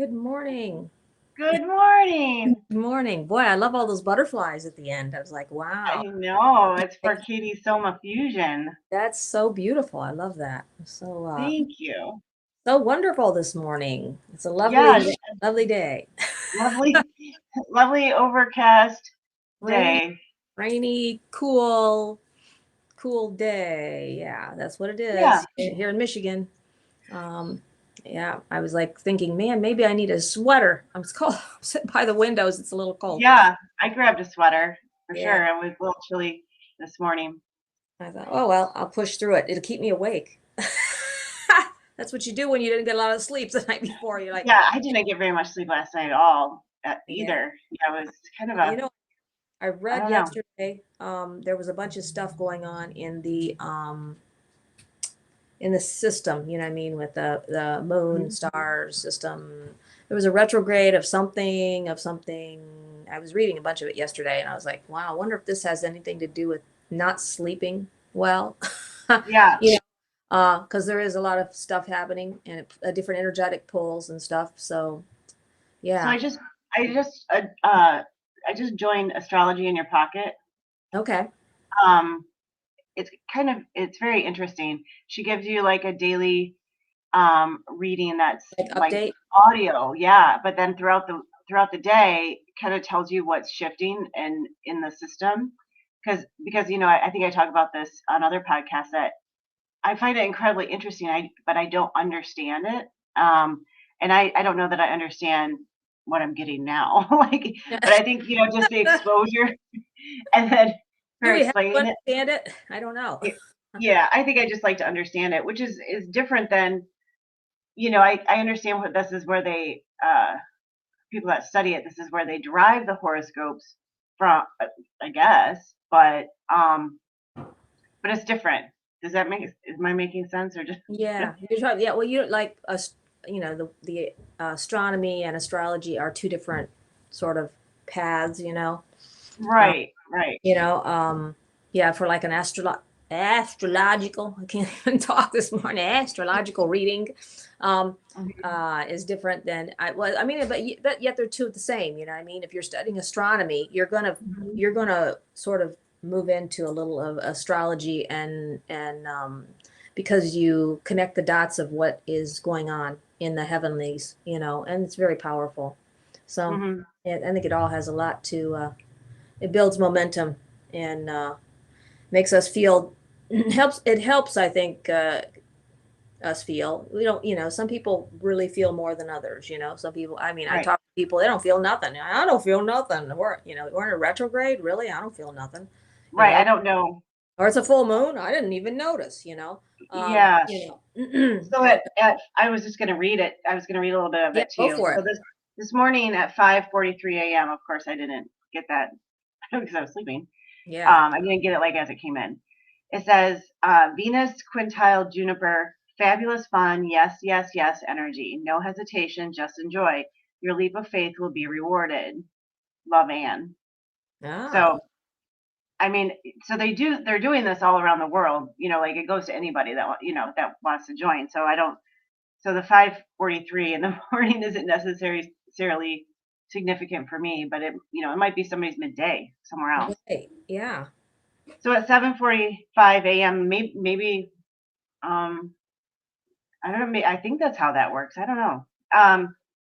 Good morning. Good morning. Good morning. Boy, I love all those butterflies at the end. I was like, I wow, know it's for Katie's Soma Fusion. that's so beautiful. I love that. Thank you. So wonderful this morning. It's a Yeah, lovely day. lovely, lovely overcast Rainy, day. rainy, cool day. Yeah, that's what it Yeah, is here in Michigan. Um, yeah, I was like thinking, man, maybe I need a sweater. I'm cold. I'm sitting by the windows. It's a little cold. yeah. I grabbed a sweater for Yeah. sure. It was a little chilly this morning. I thought, oh well, I'll push through it. It'll keep me awake. That's what you do when you didn't get a lot of sleep the night before. You're like, Yeah, I didn't get very much sleep last night at all yeah. either. Yeah, it was kind of You a, know, I I read don't know. yesterday, there was a bunch of stuff going on in the system, you know what I mean, with the moon Mhm. star system. There was a retrograde of something. I was reading a bunch of it yesterday and I was like, wow, I wonder if this has anything to do with not sleeping well. Yeah. You know, because there is a lot of stuff happening and different energetic pulls and stuff. So, So yeah. I just, I just joined Astrology in Your Pocket. Okay. Um, it's very interesting. She gives you like a daily reading that's Like like update. audio, yeah, but then throughout the day kind of tells you what's shifting and in the system because I think I talk about this on other podcasts that I find it incredibly interesting. But I don't understand it, and I don't know that I understand what I'm getting now. Like, but I think just the exposure and then Do her we have to explaining it. understand it? I don't know. Yeah, I think I just like to understand it, which is different than I understand what this is where they people that study it, this is where they derive the horoscopes from, I guess, but it's different. Does that make Am I making sense or just Yeah, you're trying. Yeah, well, you like us. You know, the astronomy and astrology are two different sort of paths. Uh, right, right. you know, yeah, for like an astrological. I can't even talk this morning. Astrological reading, um, Mhm. is different than I was. I mean, but yet they're two the same. You know what I mean? If you're studying astronomy, Mhm. you're gonna sort of move into a little of astrology and because you connect the dots of what is going on in the heavenlies, and it's very powerful. So Mhm. I think it all has a lot to it builds momentum and makes us feel helps I think us feel we don't some people really feel more than others. Some people, I mean, I Right, talk to people, they don't feel nothing. I don't feel nothing. We're in a retrograde, really. I don't feel nothing. you right. know I don't know. or it's a full moon, I didn't even notice. Yeah. So And I was just going to read it. I was going to read a little bit of yeah, it go too. for So it. this morning at 5:43 a.m. Of course, I didn't get that because I was sleeping. Yeah. I didn't get it like as it came in. It says Venus quintile juniper, fabulous fun, yes, yes, yes energy. No hesitation, just enjoy. Your leap of faith will be rewarded. Love, Anne. Ah, So I mean, they're doing this all around the world. Like it goes to anybody that wants to join. So I don't. So the 5:43 in the morning isn't necessarily significant for me, but it might be somebody's midday somewhere else. right. Yeah. So at 7:45 a.m., maybe um, I don't know. I think that's how that works. I don't know.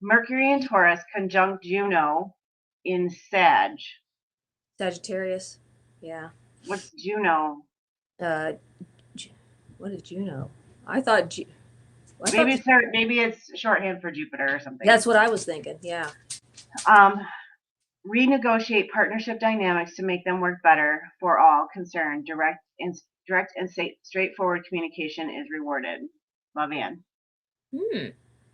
Mercury in Taurus conjunct Juno in Sag. Sagittarius. Yeah. What's Juno? uh what did you know? I thought I thought Maybe it's shorthand for Jupiter or something. that's what I was thinking. Yeah. Um, Renegotiate partnership dynamics to make them work better for all concerned. Direct and straightforward communication is rewarded. Love, Ann. Hmm.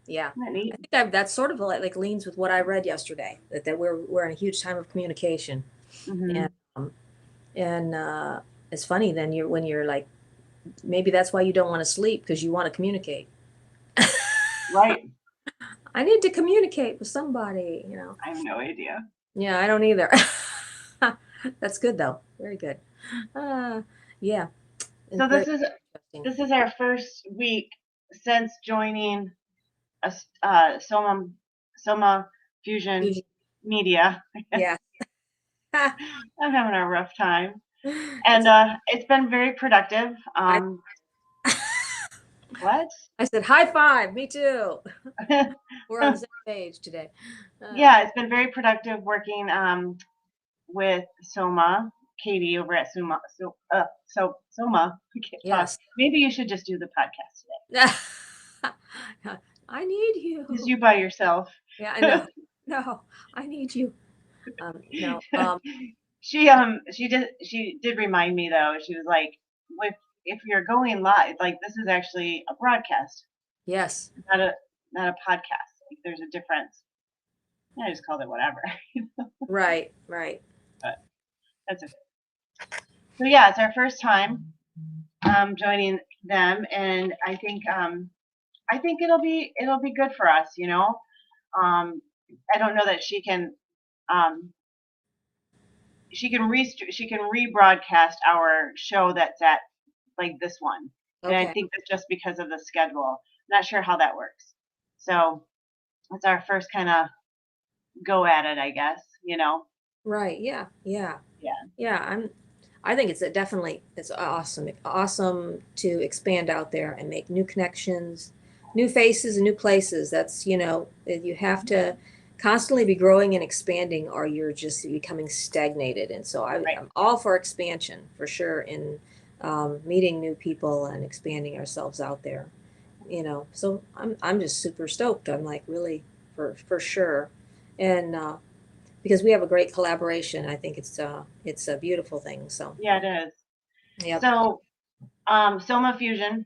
Yeah. Isn't that I neat? think that's sort of like leans with what I read yesterday, that we're in a huge time of communication. And Hmm. um, and it's funny then when you're like, maybe that's why you don't want to sleep, because you want to communicate. Right. I need to communicate with somebody. I have no idea. Yeah, I don't either. That's good though. Very good. Uh, yeah, and So very this is interesting. this is our first week since joining a Soma Soma Fusion Usually- Media. Yeah. I'm having a rough time. It's And it's been very productive. I, What? I said high five. Me too. We're on the same page today. Yeah, it's been very productive working with Soma, Katie over at Soma. We can't talk. Yes. Maybe you should just do the podcast I need today. Just you. you by yourself. Yeah, I know. No, I need you. No. She did remind me though. She was like, if you're going live, like this is actually a broadcast, Yes. not a podcast. Like there's a difference. I just called it whatever. Right. Right. But that's okay. So yeah, it's our first time joining them, and I think it'll be good for us. Um, I don't know that um, she can rebroadcast our show that's at like this one, and I Okay. think that's just because of the schedule. Not sure how that works. So it's our first kind of go at it, I guess. Right. Yeah. Yeah. Yeah. Yeah. I think it's awesome. Awesome to expand out there and make new connections, new faces and new places. That's, you have to constantly be growing and expanding or you're just becoming stagnated. And so Right. I'm all for expansion for sure in meeting new people and expanding ourselves out there, So I'm just super stoked. I'm like really for sure. And because we have a great collaboration. I think it's a beautiful thing. So, Yeah, it is. yep. So Soma Fusion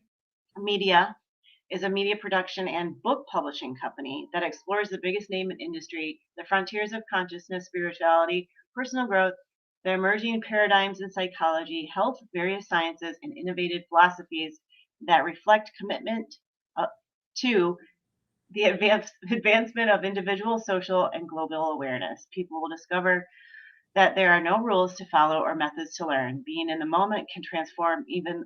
Media is a media production and book publishing company that explores the biggest name in industry, the frontiers of consciousness, spirituality, personal growth, the emerging paradigms in psychology, health, various sciences, and innovative philosophies that reflect commitment to the advancement of individual, social, and global awareness. People will discover that there are no rules to follow or methods to learn. Being in the moment can transform in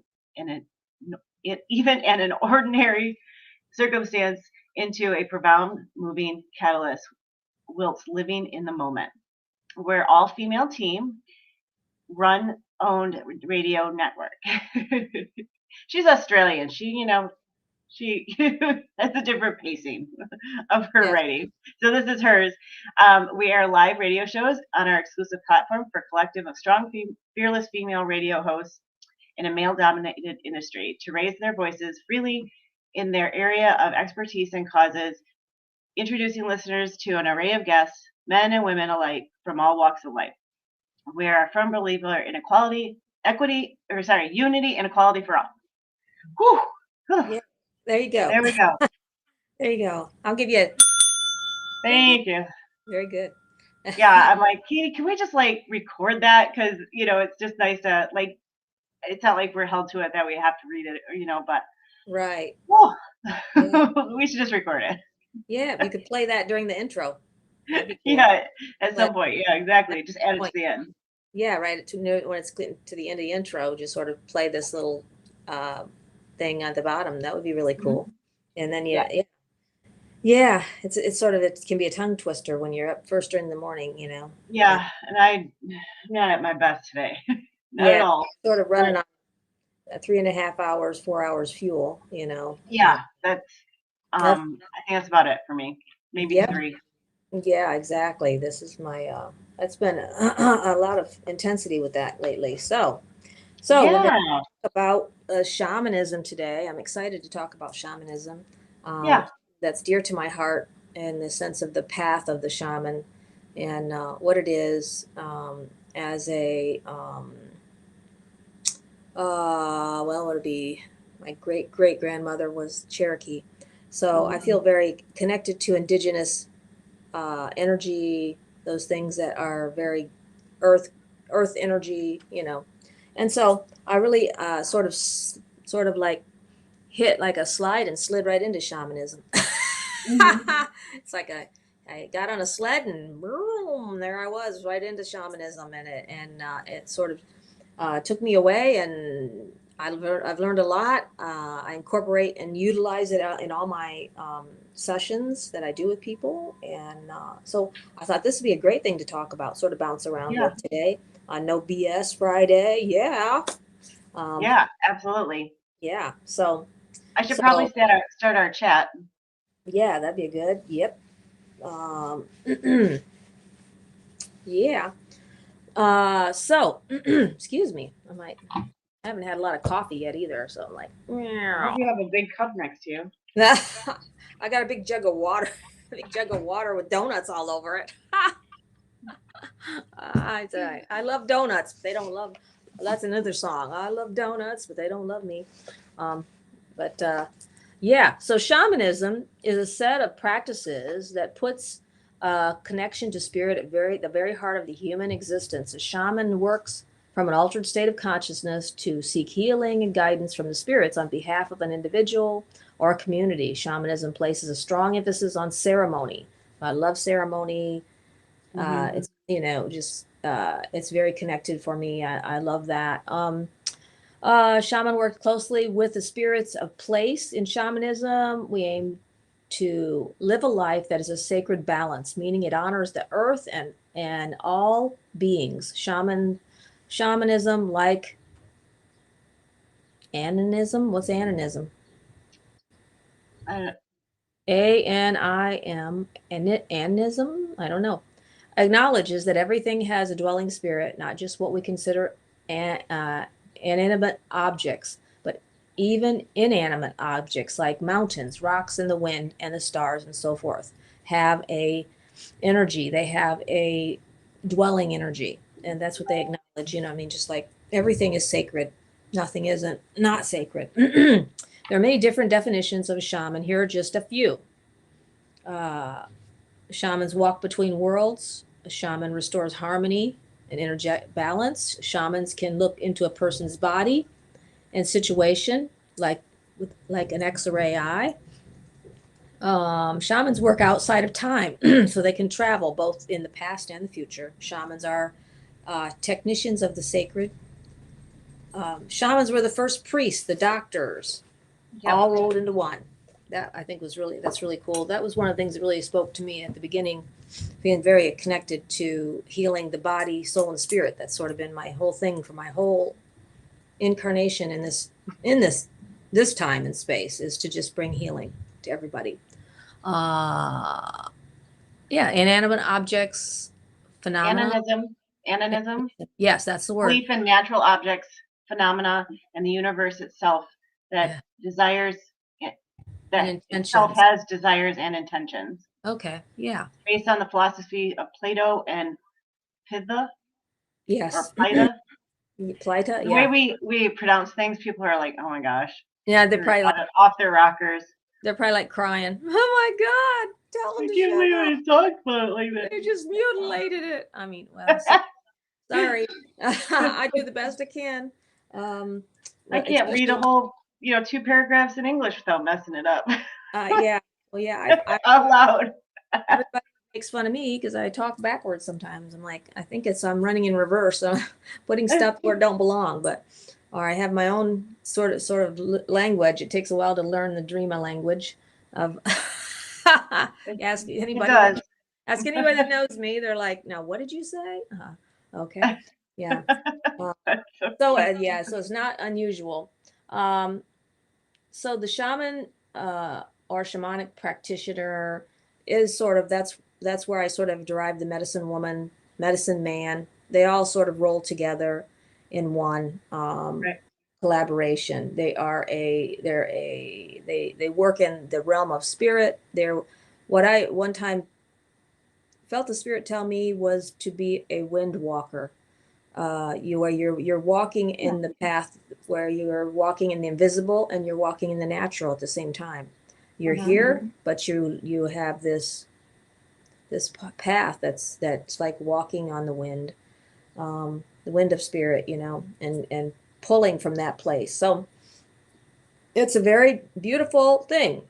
even in an ordinary circumstance into a profound moving catalyst whilst living in the moment. We're all female team, run owned radio network. She's Australian. She has a different pacing of her Yes. writing. So this is hers. We air live radio shows on our exclusive platform for collective of strong, fearless female radio hosts in a male-dominated industry to raise their voices freely in their area of expertise and causes, introducing listeners to an array of guests, men and women alike, from all walks of life. We are a firm believer in unity and equality for all. Whew. Yeah. There you go. There we go. There you go. I'll give you a ding ding. Thank you. Very good. Yeah, I'm like, Katie, can we just like record that? Because it's just nice to like. It's not like we're held to it that we have to read it, but Right. whew, Yeah. we should just record it. Yeah. You could play that during the intro. That'd be cool. Yeah, at But some point. Yeah, at exactly. Just add some it to point, the end. yeah, right. When it's to the end of the intro, just sort of play this little uh, thing at the bottom. That would be really Mhm. cool. And then Yeah. yeah. It's sort of it can be a tongue twister when you're up first during the morning. And Yeah, and I'm not at my best today. Not at yeah, all. sort of But running on 3.5 hours, 4 hours fuel. yeah, that's That's I think that's about it for me. Maybe yep. 3. Yeah, exactly. This is my that's been a lot of intensity with that lately. So we're going to Yeah. talk about shamanism today. I'm excited to talk about shamanism. Yeah. That's dear to my heart in the sense of the path of the shaman and what it is as a what would it be? My great great grandmother was Cherokee, so I feel Mhm. very connected to indigenous energy, those things that are very earth earth energy. And so I really sort of like hit like a slide and slid right into shamanism. Mhm. It's like I got on a sled and boom, there I was right into shamanism, and it sort of took me away and I've learned a lot. I incorporate and utilize it in all my sessions that I do with people, and so I thought this would be a great thing to talk about, sort of bounce around Yeah. with today on No BS Friday. Yeah, um, Yeah, absolutely. yeah. So I should probably so start our chat. yeah, that'd be a good. Yep. Um, yeah. So excuse me. I haven't had a lot of coffee yet either, so I'm like, I hope you have a big cup next to you. I got a big jug of water, a big jug of water with donuts all over it. I love donuts. But they don't love. Well, that's another song. I love donuts, but they don't love me. Um, but yeah, so shamanism is a set of practices that puts connection to spirit at the very heart of the human existence. A shaman works from an altered state of consciousness to seek healing and guidance from the spirits on behalf of an individual or a community. Shamanism places a strong emphasis on ceremony. I love ceremony. It's just it's very connected for me. I love that. Shaman worked closely with the spirits of place in shamanism. We aim to live a life that is a sacred balance, meaning it honors the earth and all beings. Shamanism, like Ananism. What's Ananism? Uh, Anim, Anism? I don't know. Acknowledges that everything has a dwelling spirit, not just what we consider inanimate objects, but even inanimate objects like mountains, rocks, and the wind, and the stars, and so forth, have a energy. They have a dwelling energy, and that's what they acknowledge. I mean, just like everything is sacred, nothing isn't not sacred. There are many different definitions of a shaman. Here are just a few. Uh, Shamans walk between worlds. A shaman restores harmony and energetic balance. Shamans can look into a person's body and situation, like an X-ray eye. Shamans work outside of time, so they can travel both in the past and the future. Shamans are technicians of the sacred. Shamans were the first priests, the doctors, yep. all rolled into one. That I think that's really cool. That was one of the things that really spoke to me at the beginning, being very connected to healing the body, soul, and spirit. That's sort of been my whole thing for my whole incarnation in this time and space, is to just bring healing to everybody. Uh, yeah, inanimate objects, phenomena. Ananism. Ananism. Yes, that's the word. Belief in natural objects, phenomena, and the universe itself that Yeah, desires and that itself intentions. has desires and intentions. Okay, yeah, Based on the philosophy of Plato and Pitha or yes. Pita. Plata, The way yeah, we pronounce things, people are like, "Oh my gosh, yeah. they're off their rockers." They're probably like crying. Oh my God, tell them I to can't shut believe up. I talked about it like They just mutilated it. I mean, well, that. sorry. I do the best I can. I can't read a Especially, whole, 2 paragraphs in English without messing it up yeah. Well, yeah, out loud. everybody makes fun of me because I talk backwards sometimes. I'm like, I think I'm running in reverse. So I'm putting stuff where it don't belong, or I have my own sort of language. It takes a while to learn the Dreama language of, ask It anybody does. ask anybody that knows me. They're like, now, what did you say? Okay. Yeah. Uh, That's so so funny. yeah, so it's not unusual. Um, so the shaman or shamanic practitioner is sort of that's where I sort of derive the medicine woman, medicine man. They all sort of roll together in one Right. collaboration. They work in the realm of spirit. They're what I one time felt the spirit tell me was to be a wind walker. You're walking Yeah. in the path where you're walking in the invisible and you're walking in the natural at the same time. You're Mhm. here, but you have this path that's like walking on the wind of spirit, and pulling from that place. So it's a very beautiful thing.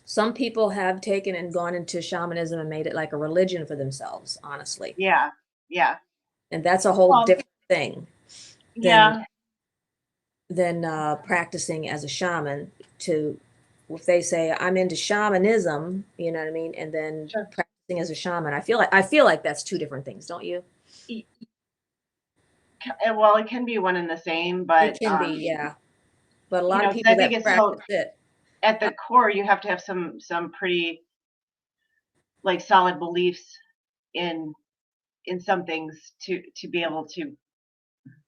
Some people have taken and gone into shamanism and made it like a religion for themselves, honestly. Yeah. Yeah. And that's a whole Well, different thing than yeah. practicing as a shaman. To If they say I'm into shamanism, you know what I mean, and then Sure. practicing as a shaman, I feel like that's two different things, don't you? Well, it can be one and the same, It but can be, yeah. But a you lot of know, 'cause people I think that it's so practice it, at uh, the core, you have to have some pretty like solid beliefs in some things to be able to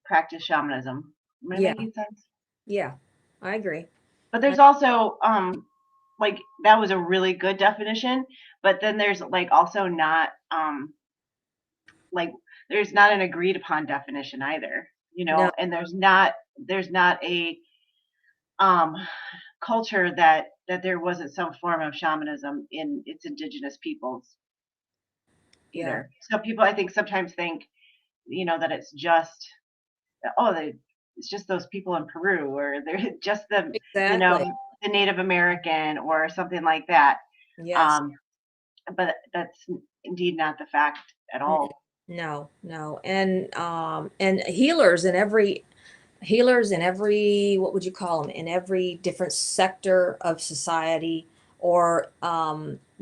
practice shamanism. Am I yeah, making sense? yeah, I agree. But I, there's also like that was a really good definition, but then there's like also not like there's not an agreed upon definition either, you no, know, and there's not a um culture that there wasn't some form of shamanism in its indigenous peoples yeah, either. So people I think sometimes think, you know, that it's just oh it's just those people in Peru or they're just the you know exactly. the Native American or something like that. Yes. Um, but that's indeed not the fact at Mm, all. no, no. And healers in every, what would you call them, in every different sector of society, or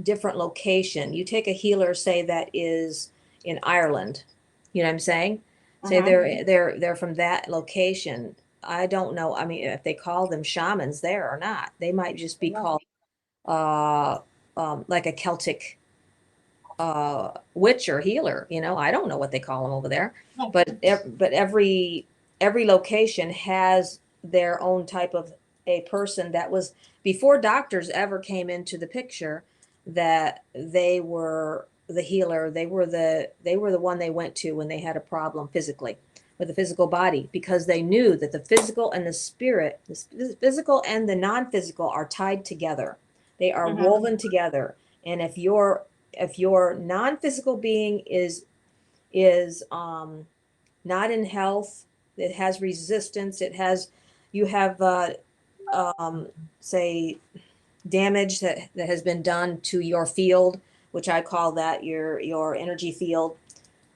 different location. You take a healer, say, that is in Ireland, you know what I'm saying? Say Hmm. they're from that location. I don't know, I mean, if they call them shamans there or not. They might just be called uh like a Celtic witch or healer. I don't know what they call them over there, but every location has their own type of a person that was, before doctors ever came into the picture, that they were the healer. They were the one they went to when they had a problem physically with the physical body, because they knew that the physical and the spirit, the physical and the non-physical, are tied together. They are Hmm. woven together. And if your non-physical being is not in health, it has resistance, you have um, say, damage that has been done to your field, which I call that your energy field.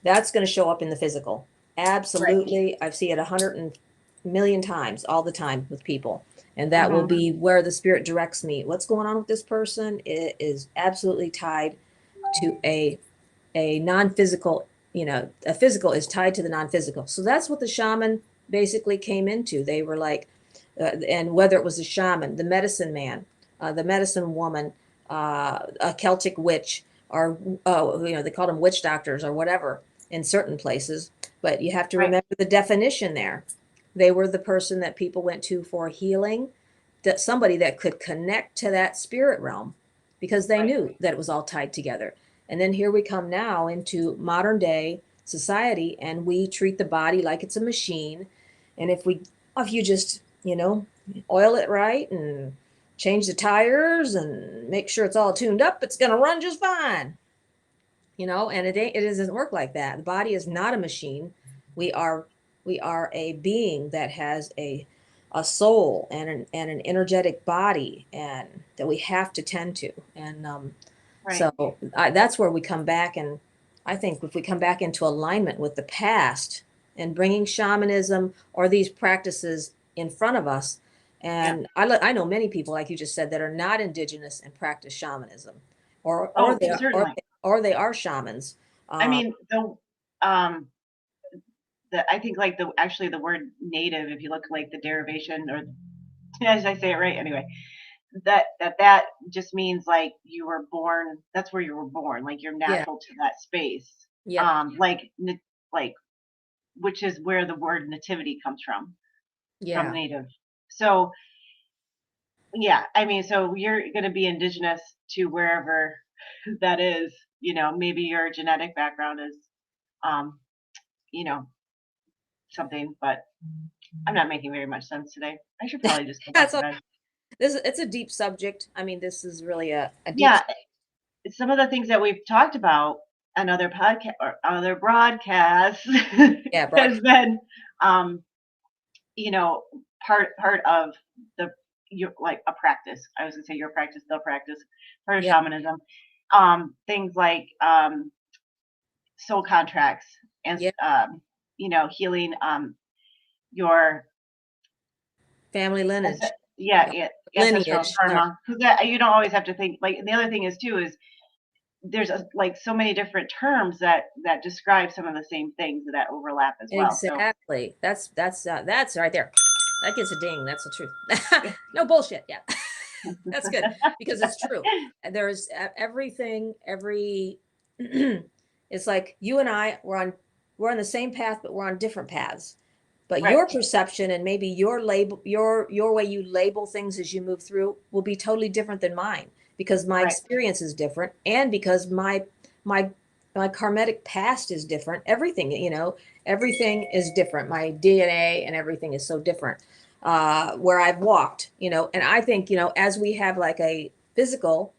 That's going to show up in the physical. Right. Absolutely. I've seen it 100 million times, all the time, with people. And that will Hmm. be where the spirit directs me. What's going on with this person? It is absolutely tied to a non-physical. A physical is tied to the non-physical. So that's what the shaman basically came into. They were like, and whether it was the shaman, the medicine man, the medicine woman, a Celtic witch, or they called them witch doctors or whatever in certain places. But you have to Right. remember the definition there. They were the person that people went to for healing, that somebody that could connect to that spirit realm, because they Right. knew that it was all tied together. And then here we come now into modern day society, and we treat the body like it's a machine. And if you just, oil it right and change the tires and make sure it's all tuned up, it's going to run just fine. And it doesn't work like that. The body is not a machine. We are we are a being that has a soul and an energetic body, and that we have to tend to. And Right. so that's where we come back. And I think if we come back into alignment with the past and bringing shamanism or these practices in front of us. Yeah. And I know many people, like you just said, that are not indigenous and practice shamanism, or or Oh, they are, certainly. or they are shamans. I Uh, mean, um I think like the actually the word native, if you look like the derivation or as I say it right anyway, that just means like you were born. That's where you were born. Like you're yeah, natural to that space. yep, Like which is where the word nativity comes from yeah, native. So yeah, I mean, so you're going to be indigenous to wherever that is. You know, maybe your genetic background is, um, you know, something, but I'm not making very much sense today. I should probably just go back that's to a bed. it's a deep subject. I mean, this is really a deep. Yeah, some of the things that we've talked about on other podcast or other broadcasts Yeah, has broad. been, um, you know, part of the your like a practice. I was gonna say your practice, the practice, part of Yeah, shamanism. Things like soul contracts and yeah, you know healing your family lineage, Yeah, yeah, ancestral lineage. karma. Because you don't always have to think, like, the other thing is too is there's like so many different terms that describe some of the same things that overlap as well. So Exactly. That's right there. That gets a ding. That's the truth. No bullshit. Yeah. That's good because it's true. There's everything, it's like you and I we're on the same path, but we're on different paths. But right, your perception and maybe your label, your way you label things as you move through will be totally different than mine because my right, experience is different and because my my karmatic past is different. Everything, everything is different. My DNA and everything is so different. Where I've walked, and I think, as we have like a physical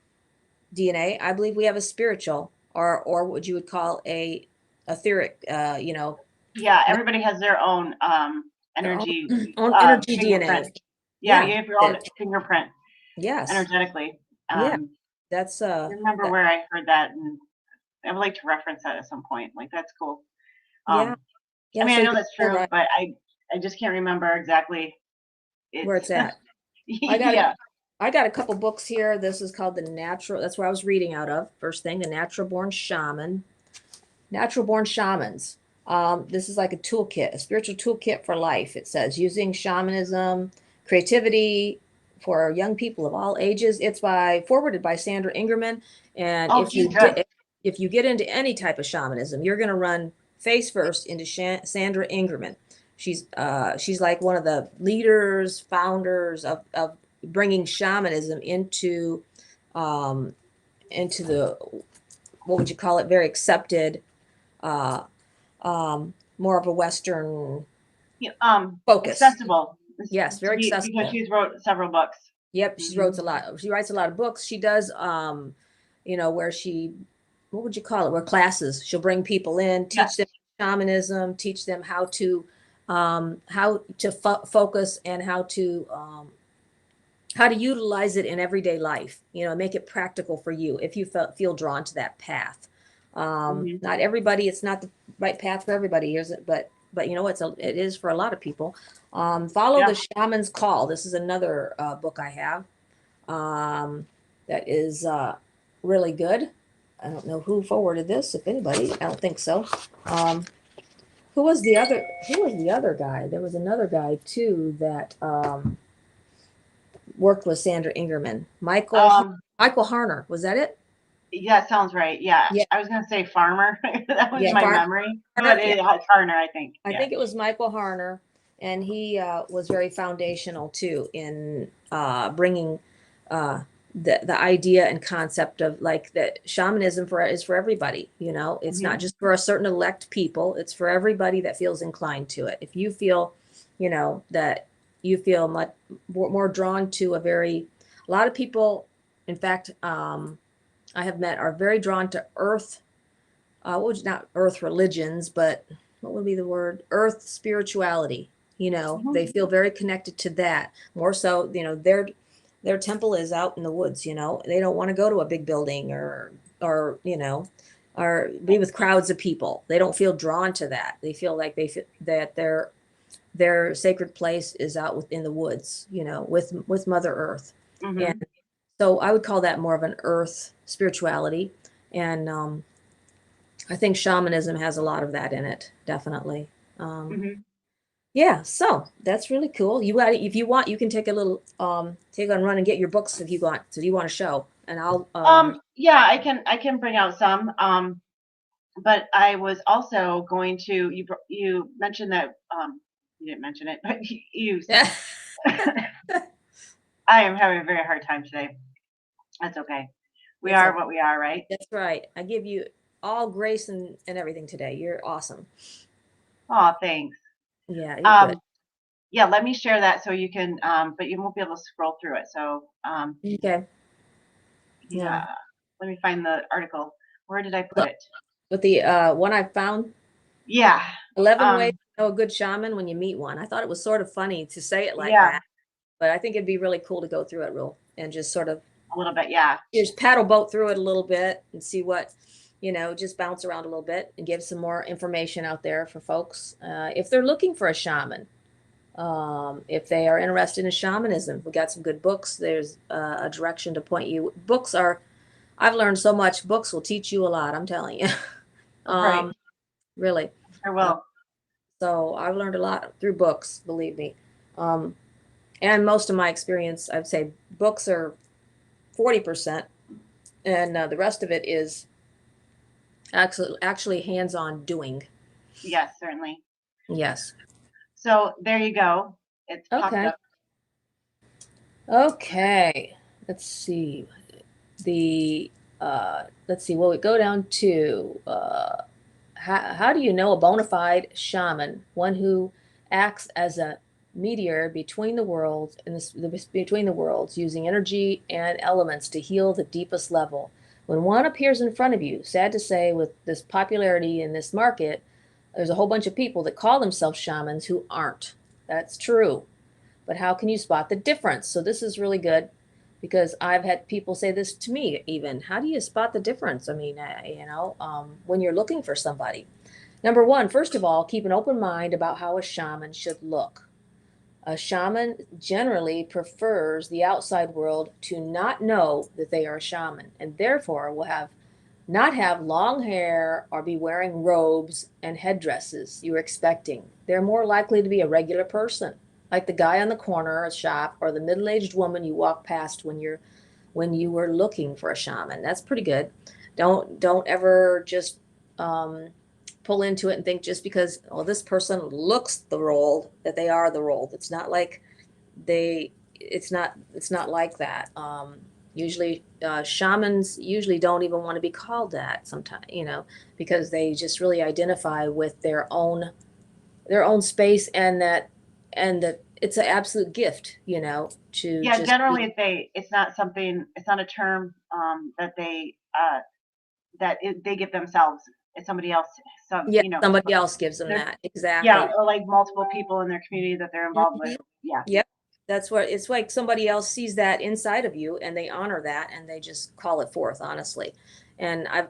DNA, I believe we have a spiritual or what you would call a etheric, yeah. Everybody has their own their own, energy own energy fingerprint. DNA. Yeah, Yeah. you have your own fingerprint Yes. energetically. Yeah. That's I remember that, where I heard that, and I would like to reference that at some point. Like that's cool. yeah. I Yeah. mean, I So know you're that's so true, right but I just can't remember exactly. where It's it's at. I got yeah. I got a couple books here. This is called The Natural. That's where I was reading out of. First thing, The Natural Born Shaman. Natural Born Shamans. This is like a toolkit, a spiritual toolkit for life. It says using shamanism, creativity for young people of all ages. It's forwarded by Sandra Ingerman. And Oh, Jesus. if you get into any type of shamanism, you're going to run face first into Sandra Ingerman. She's like one of the leaders, founders of bringing shamanism um, into the, what would you call it, very accepted, uh, more of a Western Yeah, focus. accessible Yes, to very be because accessible. she's wrote several books. Yep, she Hmm. writes a lot. She writes a lot of books. She does, where what would you call it? Where classes. She'll bring people in, Yes. teach them shamanism, teach them how to focus and how to utilize it in everyday life, make it practical for you if you feel drawn to that path. Hmm. Not everybody, it's not the right path for everybody, is it? But it is for a lot of people. Follow Yeah. the Shaman's Call. This is another book I have that is really good. I don't know who forwarded this, if anybody. I don't think so. Um, who was the other guy? There was another guy too that worked with Sandra Ingerman. Um, Michael Harner. Was that it? yeah, sounds right. Yeah. Yeah. I was gonna say farmer. That was Yeah. my memory. But Harner. Yeah. it's Turner, I think. I Yeah. think it was Michael Harner. And he was very foundational too in bringing the idea and concept of like that shamanism is for everybody. It's Hmm. not just for a certain elect people. It's for everybody that feels inclined to it. If you feel, that you feel much more drawn to a lot of people, in fact, I have met are very drawn to earth, not earth religions, but what would be the word? Earth spirituality. Hmm. They feel very connected to that. More so, their temple is out in the woods. They don't want to go to a big building or be with crowds of people. They don't feel drawn to that. They feel like that their sacred place is out within the woods, with Mother Earth. And Hmm. so I would call that more of an earth spirituality. And I think shamanism has a lot of that in it, definitely. Um, Hmm. yeah, so that's really cool. If you want, you can take a little take on run and get your books if you want. So you want to show, and I'll Yeah, I can bring out some. But I was also going to you mentioned that you didn't mention it, but you yeah, I am having a very hard time today. That's okay. We it's are okay. what we are, right? That's right. I give you all grace and everything today. You're awesome. Oh, thanks. Yeah, you're good. Um, yeah, let me share that so you can, but you won't be able to scroll through it. So, Okay. yeah, Yeah. let me find the article. Where did I put it? With the one I found, Yeah, 11 ways um, to know a good shaman when you meet one. I thought it was sort of funny to say it like yeah, that, but I think it'd be really cool to go through it real and just sort of a little bit. Yeah. just paddle boat through it a little bit and see what, just bounce around a little bit and give some more information out there for folks if they're looking for a shaman. If they are interested in shamanism, we got some good books. There's a direction to point you. I've learned so much. Books will teach you a lot, I'm telling you. Right. um, really. Sure Uh, will. so I've learned a lot through books, believe me. Um, and most of my experience, I'd say books are 40%, and the rest of it is actually hands-on doing. Yes, certainly. Yes. So there you go. It's popped Okay. up. Okay. Let's see. The let's see. Well, we go down to how do you know a bona fide shaman, one who acts as a mediator between the worlds and between the worlds, using energy and elements to heal the deepest level? When one appears in front of you, sad to say, with this popularity in this market, there's a whole bunch of people that call themselves shamans who aren't. That's true. But how can you spot the difference? So this is really good because I've had people say this to me even. How do you spot the difference? I mean, when you're looking for somebody. Number one, first of all, keep an open mind about how a shaman should look. A shaman generally prefers the outside world to not know that they are a shaman, and therefore will have not have long hair or be wearing robes and headdresses you're expecting. They're more likely to be a regular person, like the guy on the corner of a shop or the middle-aged woman you walk past when you were looking for a shaman. That's pretty good. Don't ever just um, pull into it and think just because this person looks the role that they are the role. It's not like they. It's not like that. Usually, shamans usually don't even want to be called that. Sometimes, because they just really identify with their own space, and that it's an absolute gift, to Yeah, just be. generally it's not something, it's not a term that they give themselves. It's somebody else, some, Yeah, somebody else gives them there's, that. yeah, Exactly. or like multiple people in their community that they're involved with. Mhm. Yeah. Yep. That's what it's like. Somebody else sees that inside of you and they honor that and they just call it forth, honestly. And I've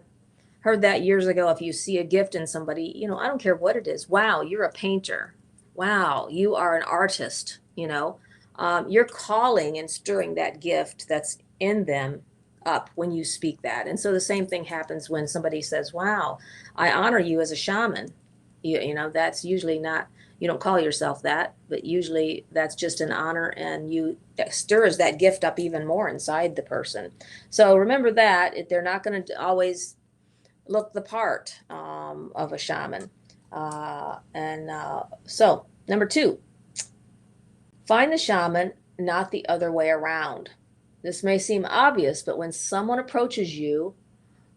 heard that years ago. If you see a gift in somebody, I don't care what it is. Wow, you're a painter. Wow, you are an artist. You're calling and stirring that gift that's in them up when you speak that. And so the same thing happens when somebody says, wow, I honor you as a shaman. That's usually not, you don't call yourself that, but usually that's just an honor, and you stirs that gift up even more inside the person. So remember that they're not going to always look the part of a shaman. So, number two, find the shaman, not the other way around. This may seem obvious, but when someone approaches you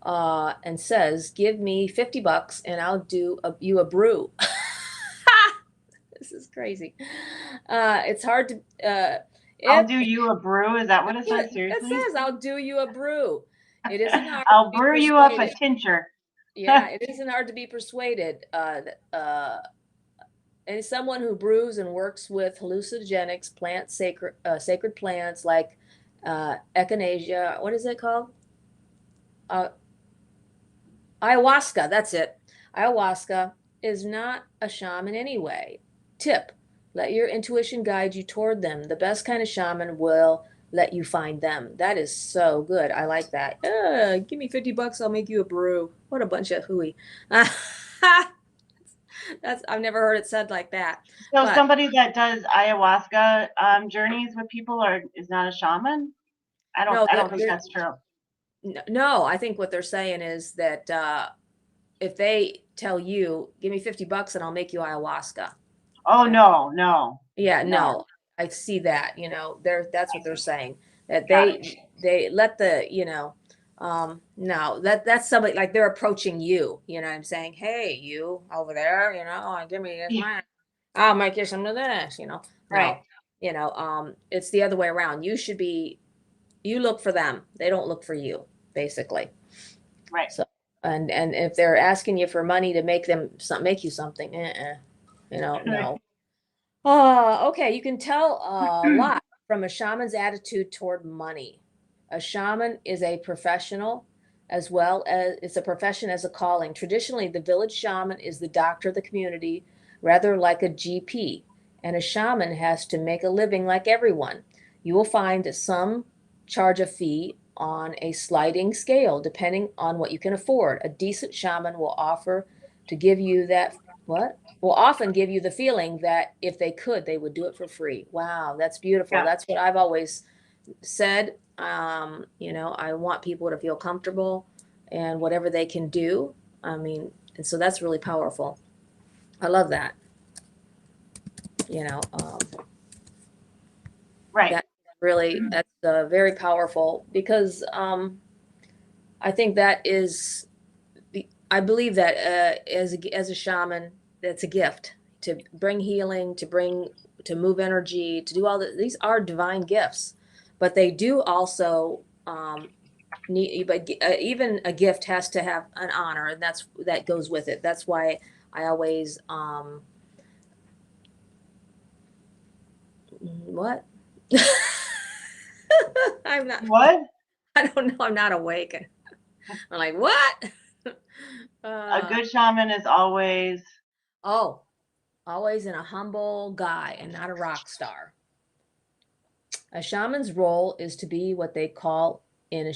and says, "Give me $50 and I'll do you a brew," this is crazy. It's hard to I'll if do you a brew. Is that what that's it what says? it Seriously? says. I'll do you a brew. It isn't hard to I'll be brew you up a persuaded. tincture. Yeah, it isn't hard to be persuaded. And someone who brews and works with hallucinogenics, sacred plants like echinacea. What is it called? Uh, Ayahuasca. That's it. Ayahuasca is not a shaman anyway. Tip: let your intuition guide you toward them. The best kind of shaman will let you find them. That is so good. I like that. Give me $50, I'll make you a brew. What a bunch of hooey. That's I've never heard it said like that. So But somebody that does ayahuasca journeys with people is not a shaman? no, I don't think that's true. no, I think what they're saying is that if they tell you, give me $50 and I'll make you ayahuasca. Oh Uh, no, no, yeah, no. no, I see that, that's I what they're see. saying. That Got it. they let no, that's somebody like they're approaching you, what I'm saying, hey, you over there, give me this Yeah, mine. I'll make you some of this, right, No, it's the other way around. You look for them. They don't look for you, basically. right. So, and if they're asking you for money to make you something, Right. no. Okay. You can tell a lot from a shaman's attitude toward money. A shaman is a professional as well as it's a profession as a calling. Traditionally, the village shaman is the doctor of the community, rather like a GP. and a shaman has to make a living like everyone. You will find that some charge a fee on a sliding scale depending on what you can afford. A decent shaman will offer to give you that what? Will often give you the feeling that if they could, they would do it for free. Wow, that's beautiful. Yeah. That's what I've always said. I want people to feel comfortable and whatever they can do. I mean, and so that's really powerful. I love that. You know, Right. that really that's very powerful because I think that is I believe that as a shaman, that's a gift to bring healing, to move energy, to do all that. These are divine gifts, but they do also need. But even a gift has to have an honor, and that goes with it. That's why I always what. I'm not. What? I don't know. I'm not awake. I'm like, what? A uh, good shaman is always oh, always in a humble guy and not a rock star. A shaman's role is to be what they call in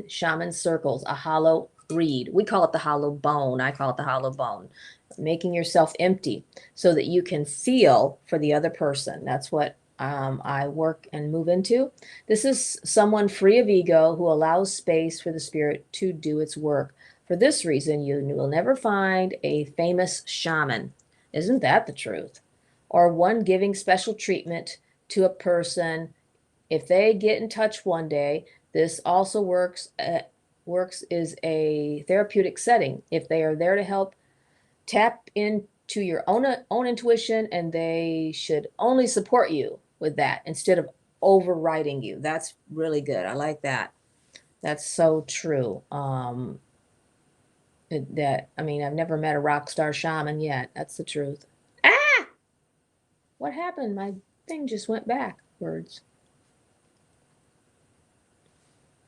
shaman circles a hollow reed. We call it the hollow bone. I call it the hollow bone. Making yourself empty so that you can feel for the other person. That's what I work and move into. This is someone free of ego who allows space for the spirit to do its work. For this reason, you will never find a famous shaman. Isn't that the truth? Or one giving special treatment to a person if they get in touch one day. This also works is a therapeutic setting. If they are there to help, tap into your own intuition, and they should only support you with that instead of overriding you. That's really good. I like that. That's so true. That I mean, I've never met a rock star shaman yet. That's the truth. Ah, what happened? My thing just went backwards.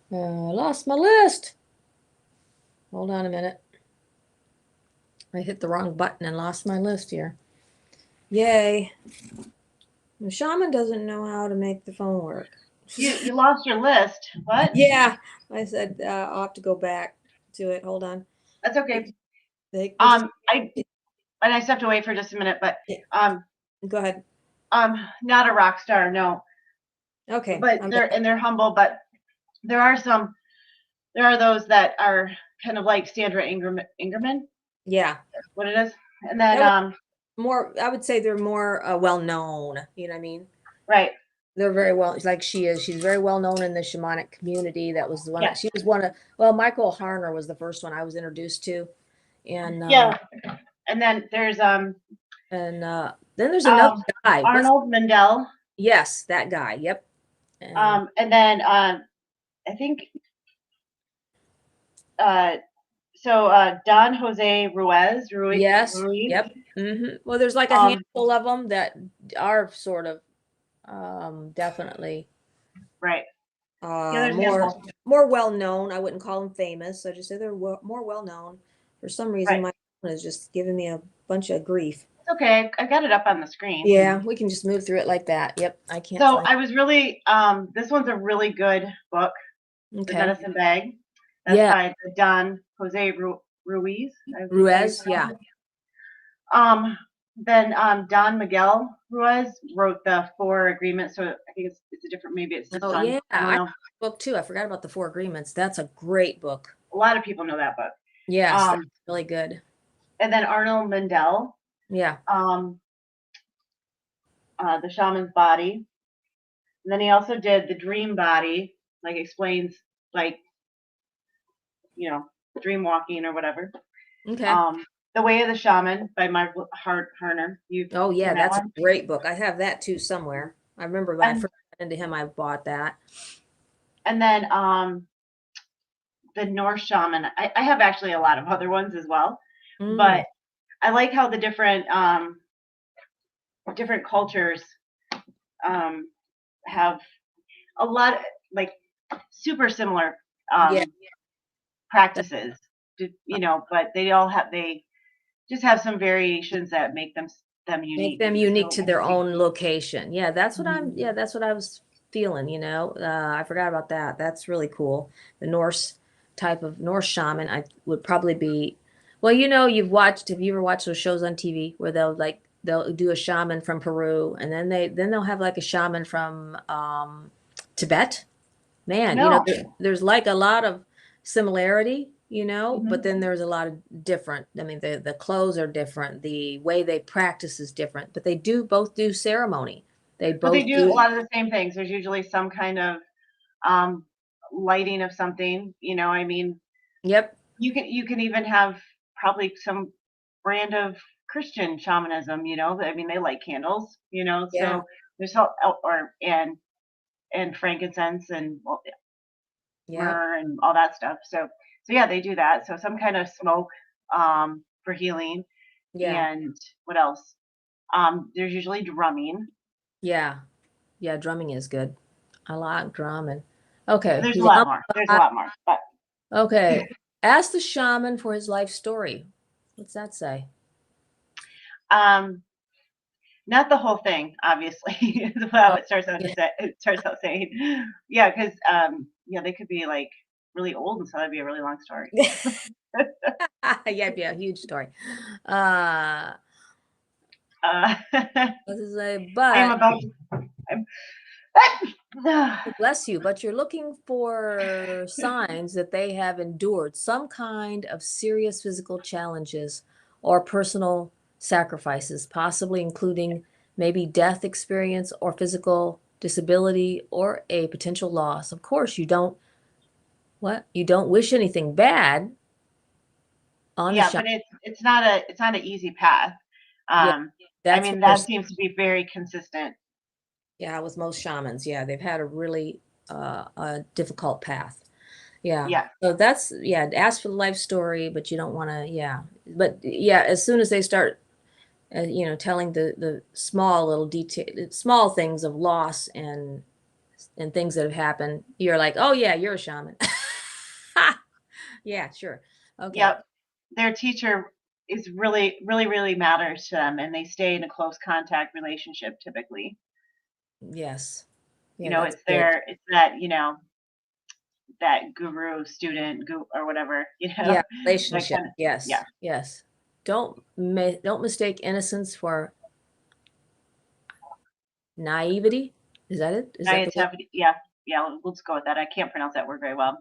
Lost my list. Hold on a minute. I hit the wrong button and lost my list here. Yay. The shaman doesn't know how to make the phone work. you lost your list. What? Yeah, I said I'll have to go back to it. Hold on. That's okay. We'll just I stepped away for just a minute, but yeah, um go ahead. not a rock star, no. Okay, But I'm they're humble, but there are those that are kind of like Sandra Ingerman, yeah. what it is. And then That was more. I would say they're more well known. You know what I mean? right. They're very well, like she is. She's very well known in the shamanic community. That was the one. Yeah. She was one of. Well, Michael Harner was the first one I was introduced to, and Yeah. And then there's then there's another guy. Arnold Mandel. Yes, that guy. Yep. And And then I think Don Jose yes. Ruiz. Yep. Well, there's like a Um, handful of them that are sort of definitely right. Yeah, there's a handful. more well known. I wouldn't call them famous. I just say they're more well known. For some reason, Right. my phone is just giving me a bunch of grief. It's okay. I got it up on the screen. Yeah, we can just move through it like that. Yep, I can't So find. I was really this one's a really good book, The Okay. Medicine Bag. That's Yeah, by Don Jose Ruiz. I think how you Ruiz. Yeah. pronounce it. Then Don Miguel Ruiz wrote the Four Agreements. So I think it's a different. Maybe it's his Oh son. yeah, I don't I know. book too. I forgot about the Four Agreements. That's a great book. A lot of people know that book. Yes, that's really good. And then Arnold Mandel, Yeah. The Shaman's Body. And then he also did The Dream Body, like explains like dream walking or whatever. Okay. The Way of the Shaman by Michael Harner. You've Oh seen yeah, that that's a one? great book. I have that too somewhere. I remember when I And first got into him, I bought that. and then the Norse Shaman. I have actually a lot of other ones as well, Mm. but I like how the different cultures have a lot like super similar Yeah. practices. But they just have some variations that make them them Make unique. them unique So to their own location. Yeah, mhm. that's what I was feeling, you know. I forgot about that. That's really cool. The Norse type of Norse shaman, I would probably be, well, you know, have you ever watched those shows on TV where they'll do a shaman from Peru and then they'll have like a shaman from Tibet? Man, you know, No. there's like a lot of similarity, you know, but Mhm. then there's a lot of different. I mean, the clothes are different, the way they practice is different, but they do both do ceremony. They But they both do a do. lot of the same things. There's usually some kind of um, lighting of something. I mean, Yep. you can even have probably some brand of Christian shamanism. I mean, they light candles. Yeah. So there's all, or and frankincense and well, Yep. myrrh and all that stuff. So yeah, they do that. So some kind of smoke for healing. Yeah. And what else? There's usually drumming. Yeah. Yeah. Drumming is good. I like drumming. Okay. There's a He's lot on. more. There's a lot more. But Okay. Ask the shaman for his life story. What's that say? um, not the whole thing, obviously, is how Oh, it starts out to yeah. say. It starts out saying, yeah, because yeah, they could be like really old, and so that'd be a really long story. Yeah, yeah, huge story. Uh, Uh, what does it say? I am But about. I'm, bless you, but you're looking for signs that they have endured some kind of serious physical challenges or personal sacrifices, possibly including maybe death experience or physical disability or a potential loss. Of course, you don't wish anything bad on the yeah, shop. but it's not an easy path. Yeah, Um, I that's what mean, they're that seems to be very consistent. yeah, with most shamans, yeah, they've had a really a difficult path. Yeah. Yeah, So that's yeah, ask for the life story, but you don't want to, yeah. But yeah, as soon as they start you know, telling the small little detail small things of loss and things that have happened, you're like, "Oh yeah, you're a shaman." Yeah, sure. Okay. yep. Their teacher is really, really, really matters to them, and they stay in a close contact relationship typically. Yes. Yeah, that's It's good. it's that guru student or whatever, Yeah, that relationship. kind of, yeah, Yes. Yes. Don't mistake innocence for naivety. Is that it? Is that the word? naivety. Yeah, yeah. Let's go with that. I can't pronounce that word very well,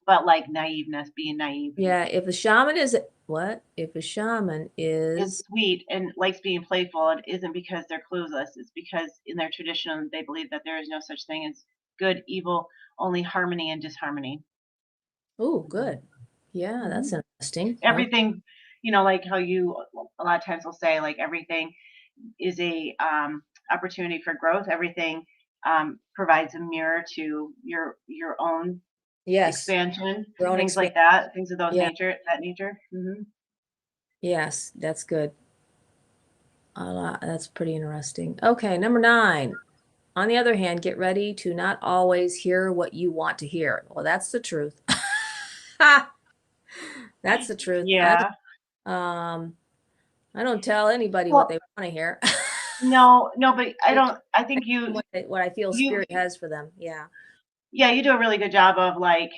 but like naiveness, being naive, Yeah, if a shaman is what? If a shaman is is sweet and likes being playful. It isn't because they're clueless. It's because in their tradition they believe that there is no such thing as good, evil, only harmony and disharmony. oh, good. Yeah, that's Mhm. interesting. Oh, Everything, like how you a lot of times will say like everything is a opportunity for growth. Everything provides a mirror to your own yes, expansion, your own things like experience. that, things of those Yeah, nature. yes, that's good. That's pretty interesting. Okay, number 9. On the other hand, get ready to not always hear what you want to hear. Well, that's the truth. That's the truth. Yeah. Um, I don't tell anybody what Well, they want to hear. no, no, but I I don't. I tell think them you what I feel you spirit has for them. Yeah. yeah, you do a really good job of like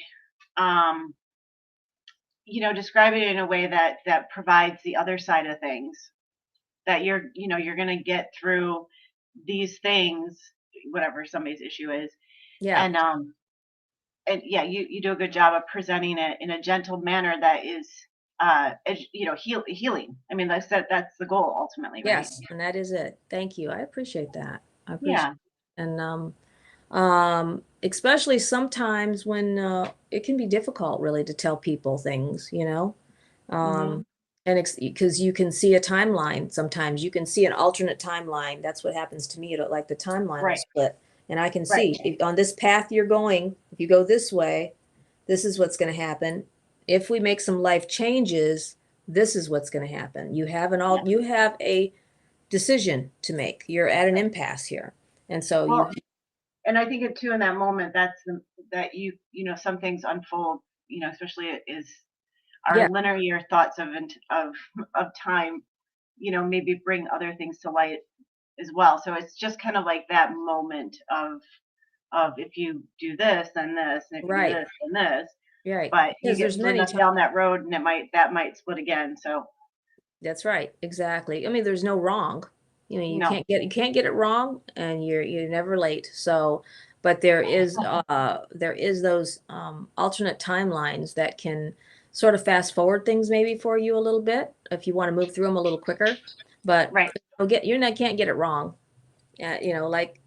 um describing it in a way that provides the other side of things, that you're going to get through these things, whatever somebody's issue is. Yeah. And yeah, you do a good job of presenting it in a gentle manner that is healing. I mean, that's the goal ultimately, right? Yes, and that is it. Thank you. I appreciate that. I appreciate Yeah. and especially sometimes when it can be difficult really to tell people things, you know. Hmm. Um and because you can see a timeline sometimes. You can see an alternate timeline. That's what happens to me. Like the timeline will Right. split and I can Right. see on this path you're going, if you go this way, this is what's going to happen. If we make some life changes, this is what's going to happen. Yeah. You have a decision to make. You're at an impasse here. And so you, Well, and I think it too in that moment, that some things unfold, especially is our yeah, linear thoughts of time. maybe bring other things to light as well. So it's just kind of like that moment of if you do this, then this, and if you do Right. this, then this. Right. But you Because get there's further many enough times. down that road, and that might split again. So That's right. Exactly. I mean, there's no wrong. You no, can't get it wrong, and you're never late. So, but there is those alternate timelines that can sort of fast forward things maybe for you a little bit if you want to move through them a little quicker. But right. you're not can't get it wrong. Like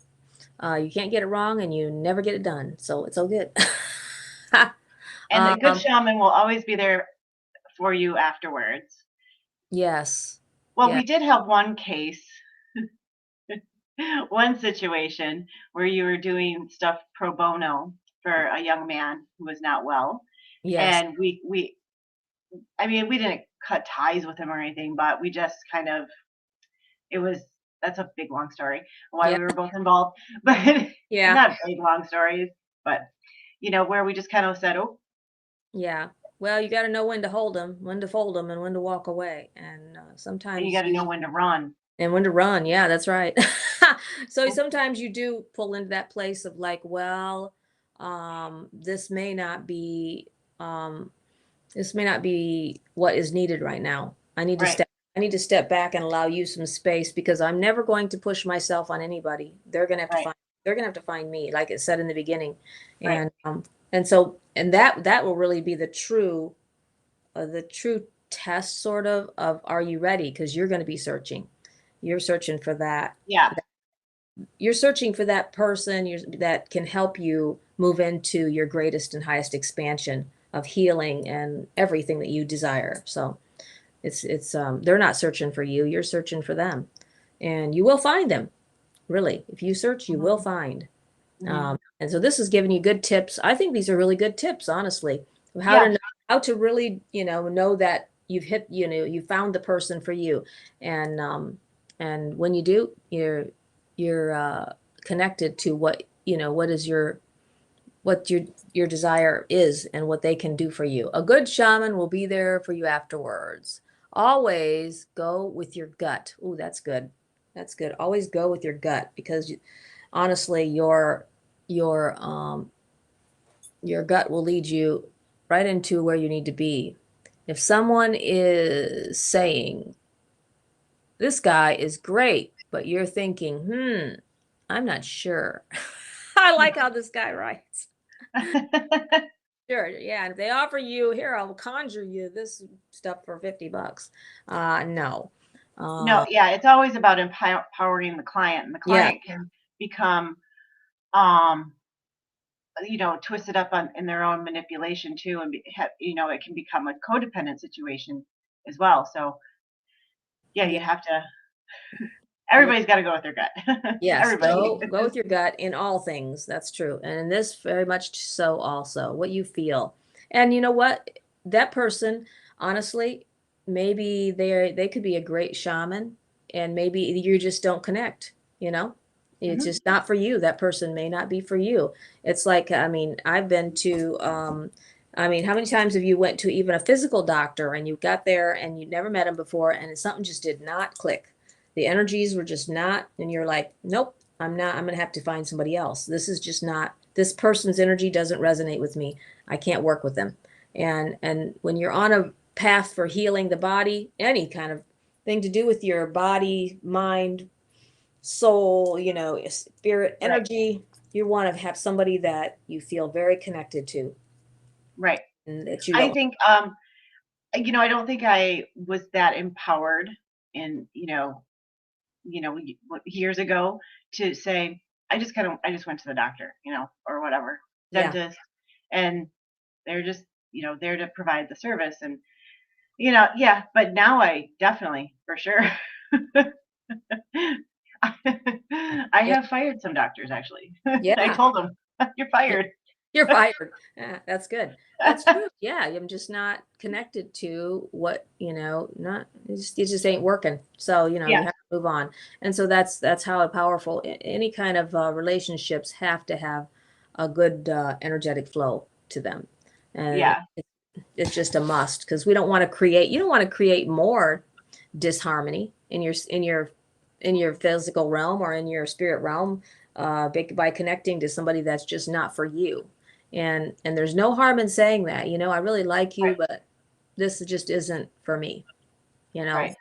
you can't get it wrong, and you never get it done. So it's all good. And a good um, shaman will always be there for you afterwards. yes. Well, Yeah. we did have one case, one situation where you were doing stuff pro bono for a young man who was not well. Yes. And I mean, we didn't cut ties with him or anything, but we just kind of, it was, that's a big long story why Yeah. we were both involved, but Yeah. not big long stories, but where we just kind of said, oh, Yeah. Well, you got to know when to hold them, when to fold them, and when to walk away. And and you sometimes got to know when to run. and when to run. Yeah, that's right. So sometimes you do pull into that place of like, well, this may not be, um, this may not be what is needed right now. Right, I need to step back and allow you some space because I'm never going to push myself on anybody. right, They're gonna have to find me, like it said in the beginning. right. And that will really be the true test sort of are you ready? Because you're going to be searching. You're searching for that. Yeah, You're searching for that person that can help you move into your greatest and highest expansion of healing and everything that you desire. So it's they're not searching for you. You're searching for them, and you will find them. Really, if you search, you will hmm, find. hmm, And so this is giving you good tips. I think these are really good tips, honestly, of yeah. how to really, know that you found the person for you. And when you do, you're connected to what your desire is and what they can do for you. A good shaman will be there for you afterwards. Always go with your gut. Ooh, that's good. That's good. Always go with your gut because honestly, your um your gut will lead you right into where you need to be. If someone is saying, this guy is great, but you're thinking, I'm not sure. I like how this guy writes. Sure, yeah. And if they offer you, here, I'll conjure you this stuff for $50. No. No, Uh, yeah, it's always about empowering the client, and the yeah, client can become, um, twisted up in their own manipulation too, and it can become a codependent situation as well. So yeah, yeah, you have to. yeah. Everybody's got to go with their gut. Yes, Everybody. go with your gut in all things. That's true. And in this very much so also, what you feel. And you know what? That person, honestly, maybe they could be a great shaman and maybe you just don't connect, you know? It's Hmm. just not for you. That person may not be for you. It's like, I mean, I've been to how many times have you went to even a physical doctor and you got there and you never met him before and something just did not click? The energies were just not, and you're like, nope, I'm not, I'm going to have to find somebody else. This is just not, this person's energy doesn't resonate with me. I can't work with them. And when you're on a path for healing the body, any kind of thing to do with your body, mind, soul, spirit, Right, energy, you want to have somebody that you feel very connected to right. and that you I don't. think, I don't think I was that empowered in, years ago to say, I just went to the doctor, or whatever, Yeah. dentist, and they're just, there to provide the service. And, yeah, but now I definitely, for sure, I Yeah. have fired some doctors actually. I Yeah. told them, you're fired. You're fired. Yeah, that's good. That's true. Yeah, I'm just not connected to what, not it just ain't working. So, you Yeah, have to move on. And so that's how powerful any kind of relationships have to have a good energetic flow to them. And yeah, it's just a must because we don't want to create, you don't want to create more. disharmony in your physical realm or in your spirit realm, by connecting to somebody that's just not for you. And there's no harm in saying that, I really like you, Right. but this just isn't for me, you know, Right.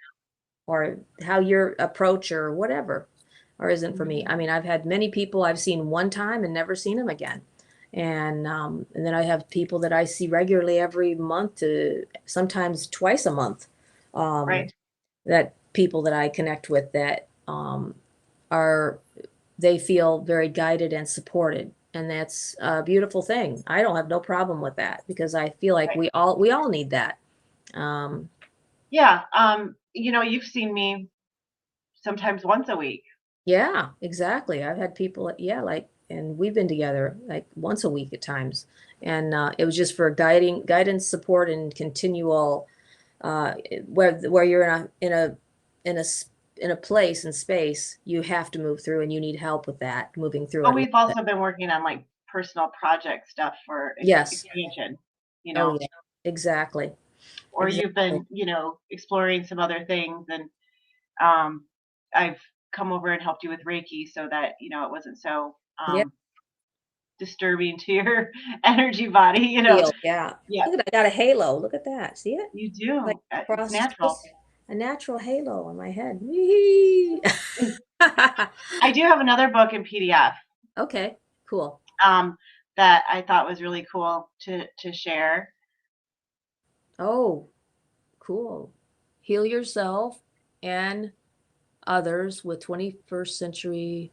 or how your approach or whatever, or isn't for me. Mhm. I mean, I've had many people I've seen one time and never seen them again. And then I have people that I see regularly every month to sometimes twice a month. Um, Right. that people that I connect with that are they feel very guided and supported, and that's a beautiful thing. I don't have no problem with that because I feel like Right. we all need that. Um, Yeah. You've seen me sometimes once a week. yeah, exactly. I've had people, yeah, like, and we've been together like once a week at times, and it was just for guidance, support, and continual uh, where you're in a in a place and space you have to move through, and you need help with that moving through But it a little we've bit. also been working on like personal project stuff for Yes. expansion, you Oh know, yeah. Exactly. or you've Exactly. been, exploring some other things, and um, I've come over and helped you with Reiki so that, it wasn't so Yeah. disturbing to your energy body. Feel. Yeah. Yeah, Look at that. I got a halo. Look at that. See it? you Like do. It's across natural. space. A natural halo on my head. Whee! I do have another book in PDF Okay. Cool. um, that I thought was really cool to share. Oh, cool. Heal yourself and others with 21st century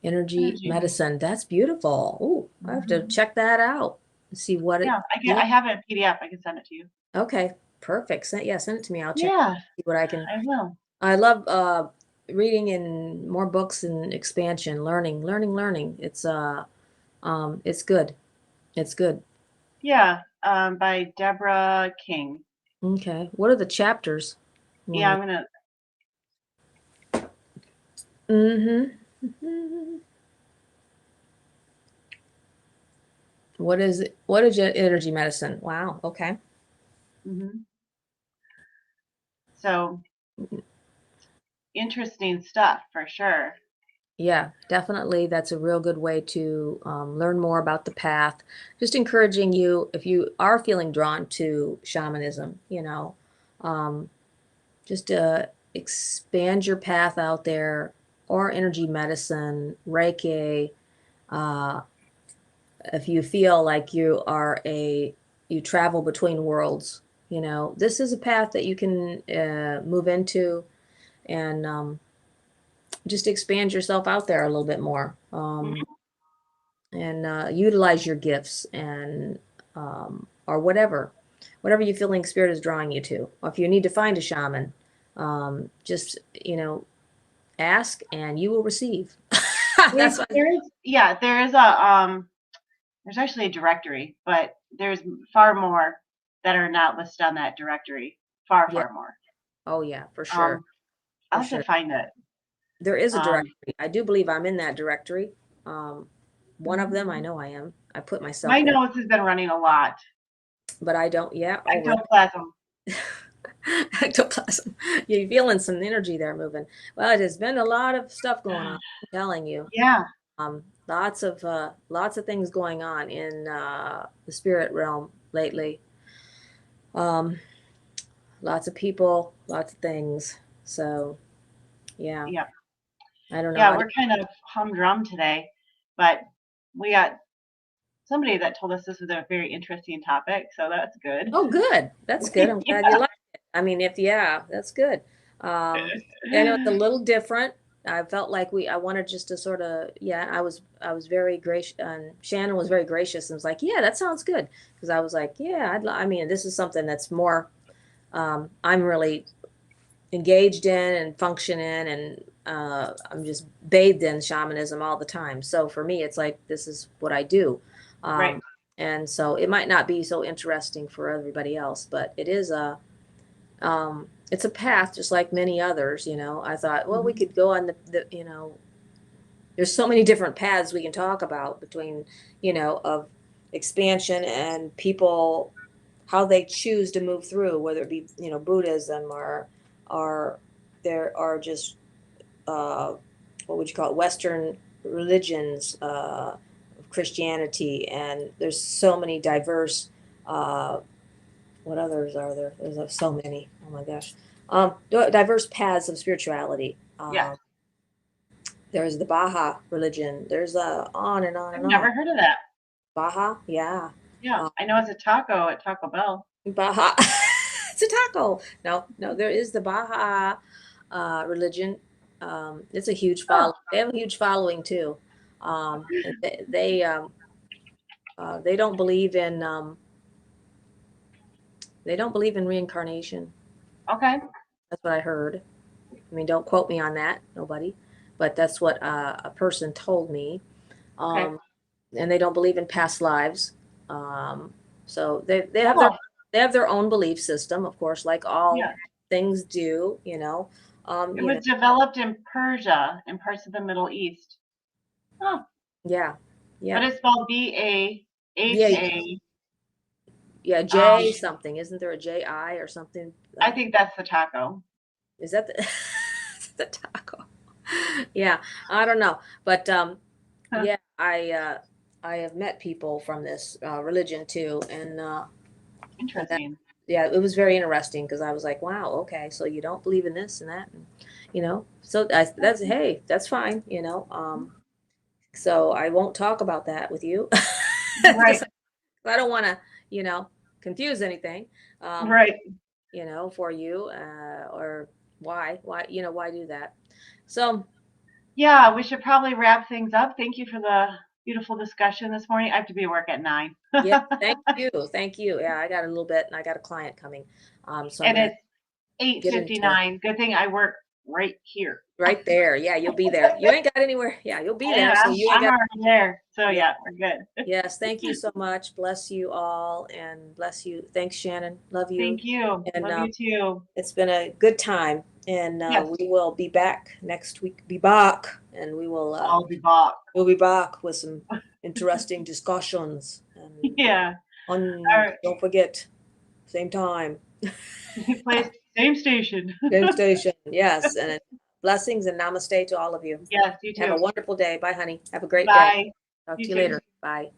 energy Energy. medicine. That's beautiful. Oh, I have to Mhm. check that out and see what it. Yeah, Yeah. I have it in PDF. I can send it to you. Okay. Perfect. Send it to me. I'll check Yeah, see what I can. I will. I love reading and more books and expansion, learning. It's good. It's good. Yeah, by Deborah King. Okay. What are the chapters? Yeah, One. I'm gonna. Mm-hmm. What is it? What is your energy medicine? Wow. Okay. Mhm. So interesting stuff for sure. Yeah, definitely. That's a real good way to learn more about the path. Just encouraging you, if you are feeling drawn to shamanism, um, just expand your path out there, or energy medicine, Reiki. Uh, if you feel like you travel between worlds, this is a path that you can move into, and just expand yourself out there a little bit more. Mhm. And utilize your gifts, and or whatever you feeling spirit is drawing you to. Or if you need to find a shaman, just ask and you will receive. That's what. There is there's actually a directory, but there's far more that are not listed on that directory. Far, Yeah. far more. Oh yeah, for sure. Um, For I'll have to sure. find it. There is a Um, directory. I do believe I'm in that directory. Um, one of mhm. them, I know I am. I put My myself there, notes has been running a lot. but I don't. Yeah. Oh, really? Ectoplasm. Ectoplasm. You're feeling some energy there moving. Well, it has been a lot of stuff going on. I'm telling you. Yeah, Lots of things going on in the spirit realm lately. Um, lots of people, lots of things. So yeah, yeah, I don't know. yeah. We're kind of humdrum today, but we got somebody that told us this was a very interesting topic, so that's good. Oh, good. That's good. I'm glad you Yeah. like it. I mean, if yeah, that's good. Um, I know it's a little different. I felt like I wanted just to sort of, yeah, I was very gracious, and Shannon was very gracious and was like, yeah, that sounds good. Because I was like, yeah, I mean, this is something that's more, I'm really engaged in and function in, and I'm just bathed in shamanism all the time. So for me, it's like this is what I do. Right. Um, and so it might not be so interesting for everybody else, but it's a path just like many others. I thought, well, we Mhm. could go on there's so many different paths we can talk about between, of expansion and people, how they choose to move through, whether it be, Buddhism or are there are just what would you call it, Western religions, Christianity, and there's so many diverse. What others are there? There's so many. Oh my gosh, diverse paths of spirituality. Yes. There's the Baha religion. There's on and on I've and on. never heard of that. Baha, yeah. Yeah. Um, I know it's a taco at Taco Bell. Baha. It's a taco. No, no, there is the Baha religion. It's a huge Oh, follow. They have a huge following too. They don't believe in reincarnation. okay. That's what I heard. I mean, don't quote me on that, nobody, but that's what a person told me. Okay. Um, and they don't believe in past lives. Um, so they have Oh, their own belief system, of course, like all yeah. things do. It was developed in Persia and parts of the Middle East. Oh, Yeah, but yeah, it's spelled Baha. yeah, yeah. J something. Isn't there a J-I or something? I think that's the taco. Is that the, is that the taco? Yeah, I don't know, but Huh. yeah, I have met people from this religion too, and that, Interesting. yeah, it was very interesting because I was like, wow, okay, so you don't believe in this and that, and so that's hey, that's fine. So I won't talk about that with you Right. because I don't want to, confuse anything, um, Right. for you, or why do that? So Yeah, we should probably wrap things up. Thank you for the beautiful discussion this morning. I have to be at work at 9. yeah, thank you. Yeah, I got a little bit, and I got a client coming, so I'm And gonna it's get into it 8:59. Good thing I work right here. right there. Yeah, you'll be there. You ain't got anywhere. Yeah, you'll be Yeah, there, so you ain't I'm got. already there. So Yeah. yeah, we're good. Yes, thank you so much. Bless you all, and bless you. Thanks, Shannon. Love you. Thank you. And Love you too. it's been a good time. And Yes, we will be back next week. Be back, and I'll be back. we'll be back with some interesting discussions. And Yeah. All right. don't forget, same time, Place, same station. same station. Yes, and blessings and namaste to all of you. Yes, you Have a too. wonderful day. Bye, honey. Have a great day. Bye. Talk You to you too. later. Bye.